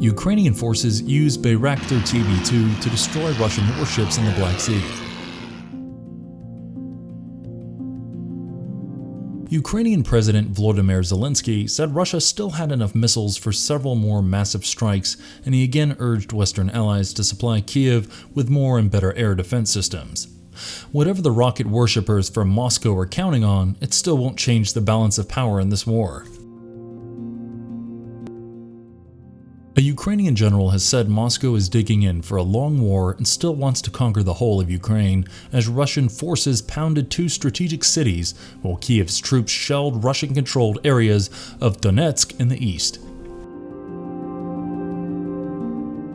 Ukrainian forces used Bayraktar TB2 to destroy Russian warships in the Black Sea. Ukrainian President Volodymyr Zelensky said Russia still had enough missiles for several more massive strikes, and he again urged Western allies to supply Kiev with more and better air defense systems. Whatever the rocket worshippers from Moscow are counting on, it still won't change the balance of power in this war. A Ukrainian general has said Moscow is digging in for a long war and still wants to conquer the whole of Ukraine, as Russian forces pounded two strategic cities while Kiev's troops shelled Russian-controlled areas of Donetsk in the east.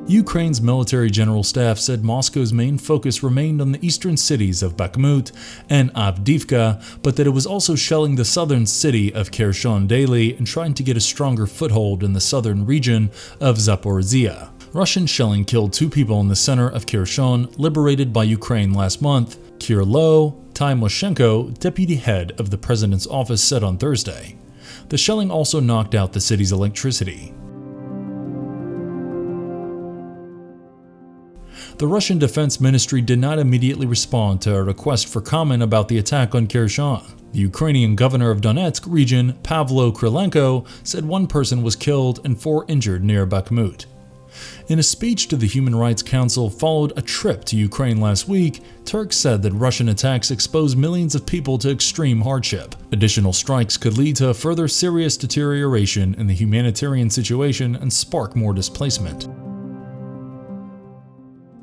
Ukraine's military general staff said Moscow's main focus remained on the eastern cities of Bakhmut and Avdiivka, but that it was also shelling the southern city of Kherson daily and trying to get a stronger foothold in the southern region of Zaporizhia. Russian shelling killed 2 people in the center of Kherson, liberated by Ukraine last month, Kyrylo Tymoshenko, deputy head of the president's office, said on Thursday. The shelling also knocked out the city's electricity. The Russian Defense Ministry did not immediately respond to a request for comment about the attack on Kherson. The Ukrainian governor of Donetsk region, Pavlo Krylenko, said 1 person was killed and 4 injured near Bakhmut. In a speech to the Human Rights Council followed a trip to Ukraine last week, Turk said that Russian attacks expose millions of people to extreme hardship. Additional strikes could lead to a further serious deterioration in the humanitarian situation and spark more displacement.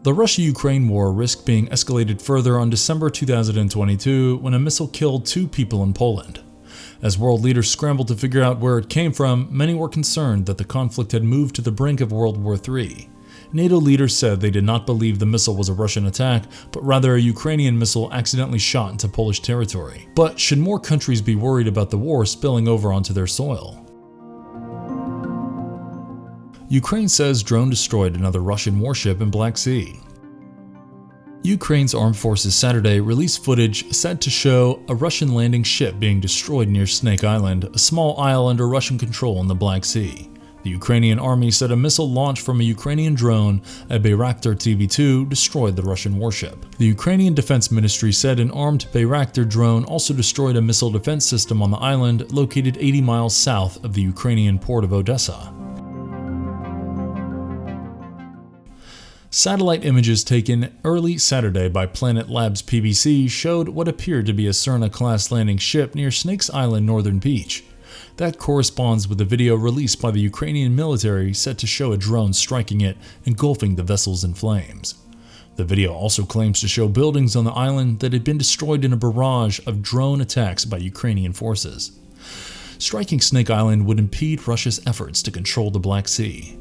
The Russia-Ukraine war risked being escalated further on December 2022 when a missile killed 2 people in Poland. As world leaders scrambled to figure out where it came from, many were concerned that the conflict had moved to the brink of World War III. NATO leaders said they did not believe the missile was a Russian attack, but rather a Ukrainian missile accidentally shot into Polish territory. But should more countries be worried about the war spilling over onto their soil? Ukraine says drone destroyed another Russian warship in Black Sea. Ukraine's armed forces Saturday released footage said to show a Russian landing ship being destroyed near Snake Island, a small isle under Russian control in the Black Sea. The Ukrainian army said a missile launched from a Ukrainian drone, a Bayraktar TB2, destroyed the Russian warship. The Ukrainian Defense Ministry said an armed Bayraktar drone also destroyed a missile defense system on the island located 80 miles south of the Ukrainian port of Odessa. Satellite images taken early Saturday by Planet Labs PBC showed what appeared to be a Cerna-class landing ship near Snakes Island northern beach. That corresponds with the video released by the Ukrainian military set to show a drone striking it, engulfing the vessels in flames. The video also claims to show buildings on the island that had been destroyed in a barrage of drone attacks by Ukrainian forces. Striking Snake Island would impede Russia's efforts to control the Black Sea.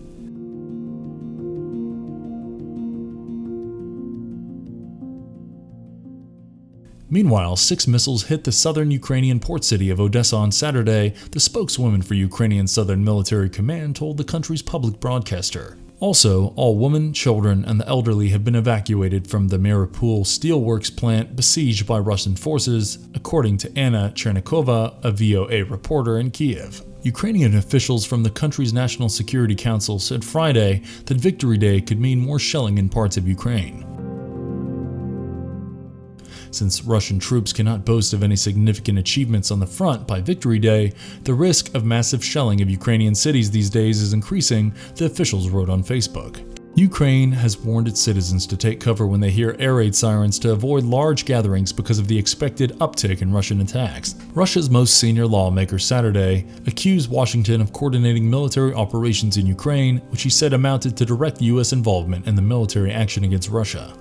Meanwhile, 6 missiles hit the southern Ukrainian port city of Odessa on Saturday, the spokeswoman for Ukrainian Southern Military Command told the country's public broadcaster. Also, all women, children, and the elderly have been evacuated from the Maripool steelworks plant besieged by Russian forces, according to Anna Chernikova, a VOA reporter in Kiev. Ukrainian officials from the country's National Security Council said Friday that Victory Day could mean more shelling in parts of Ukraine. Since Russian troops cannot boast of any significant achievements on the front by Victory Day, the risk of massive shelling of Ukrainian cities these days is increasing, the officials wrote on Facebook. Ukraine has warned its citizens to take cover when they hear air raid sirens to avoid large gatherings because of the expected uptick in Russian attacks. Russia's most senior lawmaker Saturday accused Washington of coordinating military operations in Ukraine, which he said amounted to direct U.S. involvement in the military action against Russia.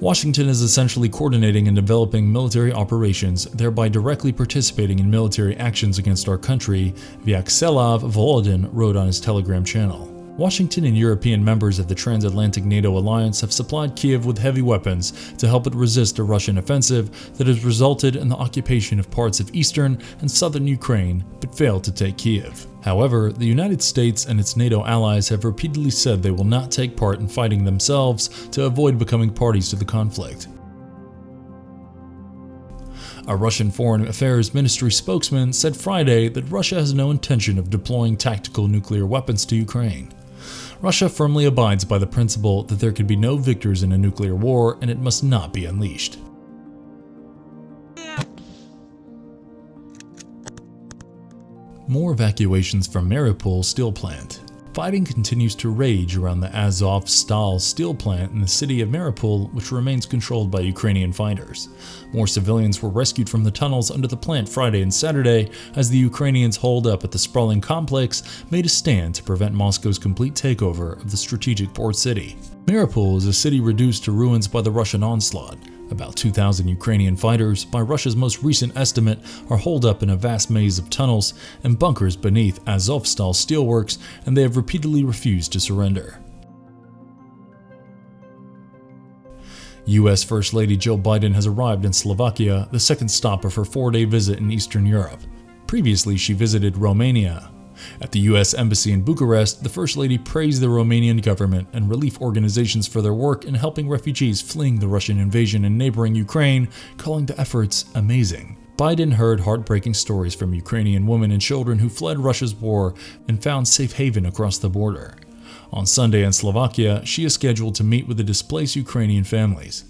Washington is essentially coordinating and developing military operations, thereby directly participating in military actions against our country, Vyacheslav Volodin wrote on his Telegram channel. Washington and European members of the transatlantic NATO alliance have supplied Kiev with heavy weapons to help it resist a Russian offensive that has resulted in the occupation of parts of eastern and southern Ukraine, but failed to take Kiev. However, the United States and its NATO allies have repeatedly said they will not take part in fighting themselves to avoid becoming parties to the conflict. A Russian Foreign Affairs Ministry spokesman said Friday that Russia has no intention of deploying tactical nuclear weapons to Ukraine. Russia firmly abides by the principle that there can be no victors in a nuclear war and it must not be unleashed. More evacuations from Maripool steel plant. Fighting continues to rage around the Azovstal steel plant in the city of Maripool, which remains controlled by Ukrainian fighters. More civilians were rescued from the tunnels under the plant Friday and Saturday as the Ukrainians holed up at the sprawling complex made a stand to prevent Moscow's complete takeover of the strategic port city. Maripool is a city reduced to ruins by the Russian onslaught. About 2,000 Ukrainian fighters, by Russia's most recent estimate, are holed up in a vast maze of tunnels and bunkers beneath Azovstal steelworks, and they have repeatedly refused to surrender. U.S. First Lady Jill Biden has arrived in Slovakia, the second stop of her 4-day visit in Eastern Europe. Previously, she visited Romania. At the U.S. Embassy in Bucharest, the First Lady praised the Romanian government and relief organizations for their work in helping refugees fleeing the Russian invasion in neighboring Ukraine, calling the efforts amazing. Biden heard heartbreaking stories from Ukrainian women and children who fled Russia's war and found safe haven across the border. On Sunday in Slovakia, she is scheduled to meet with the displaced Ukrainian families.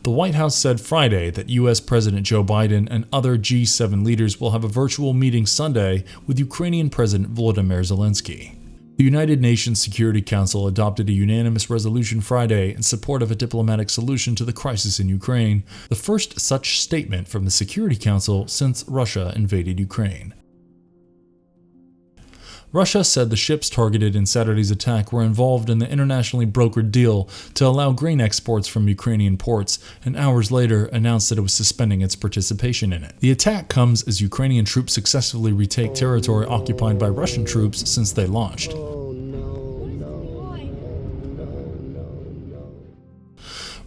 The White House said Friday that U.S. President Joe Biden and other G7 leaders will have a virtual meeting Sunday with Ukrainian President Volodymyr Zelensky. The United Nations Security Council adopted a unanimous resolution Friday in support of a diplomatic solution to the crisis in Ukraine, the first such statement from the Security Council since Russia invaded Ukraine. Russia said the ships targeted in Saturday's attack were involved in the internationally brokered deal to allow grain exports from Ukrainian ports, and hours later announced that it was suspending its participation in it. The attack comes as Ukrainian troops successfully retake territory occupied by Russian troops since they launched.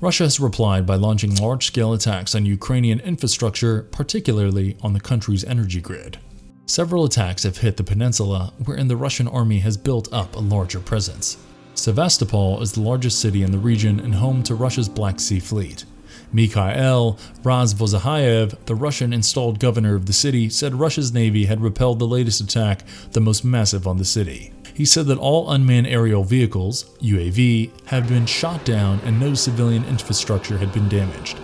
Russia has replied by launching large-scale attacks on Ukrainian infrastructure, particularly on the country's energy grid. Several attacks have hit the peninsula, wherein the Russian army has built up a larger presence. Sevastopol is the largest city in the region and home to Russia's Black Sea Fleet. Mikhail Razvozahayev, the Russian-installed governor of the city, said Russia's navy had repelled the latest attack, the most massive on the city. He said that all unmanned aerial vehicles, UAV, had been shot down and no civilian infrastructure had been damaged.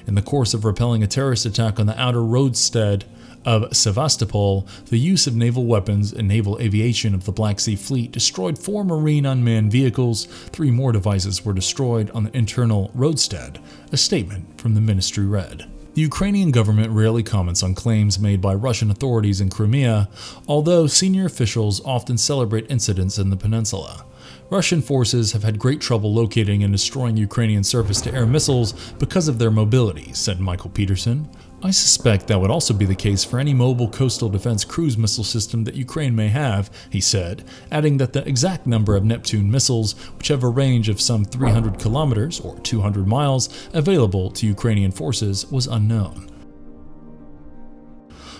In the course of repelling a terrorist attack on the outer roadstead of Sevastopol, the use of naval weapons and naval aviation of the Black Sea Fleet destroyed 4 marine unmanned vehicles. 3 more devices were destroyed on the internal roadstead, a statement from the ministry read. The Ukrainian government rarely comments on claims made by Russian authorities in Crimea, although senior officials often celebrate incidents in the peninsula. Russian forces have had great trouble locating and destroying Ukrainian surface-to-air missiles because of their mobility, said Michael Peterson. I suspect that would also be the case for any mobile coastal defense cruise missile system that Ukraine may have, he said, adding that the exact number of Neptune missiles, which have a range of some 300 kilometers or 200 miles, available to Ukrainian forces was unknown.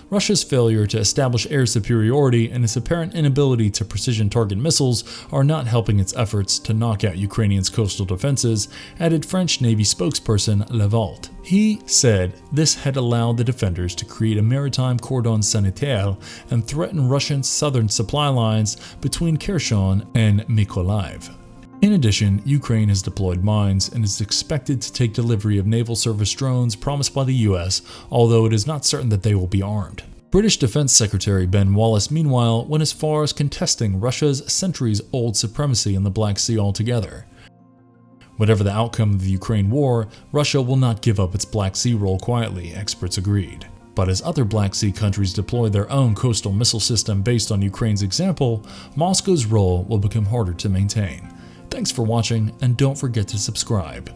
Russia's failure to establish air superiority and its apparent inability to precision target missiles are not helping its efforts to knock out Ukrainians' coastal defenses, added French Navy spokesperson Levault. He said this had allowed the defenders to create a maritime cordon sanitaire and threaten Russian southern supply lines between Kherson and Mykolaiv. In addition, Ukraine has deployed mines and is expected to take delivery of naval service drones promised by the US, although it is not certain that they will be armed. British Defense Secretary Ben Wallace, meanwhile, went as far as contesting Russia's centuries-old supremacy in the Black Sea altogether. Whatever the outcome of the Ukraine war, Russia will not give up its Black Sea role quietly, experts agreed. But as other Black Sea countries deploy their own coastal missile system based on Ukraine's example, Moscow's role will become harder to maintain. Thanks for watching, and don't forget to subscribe.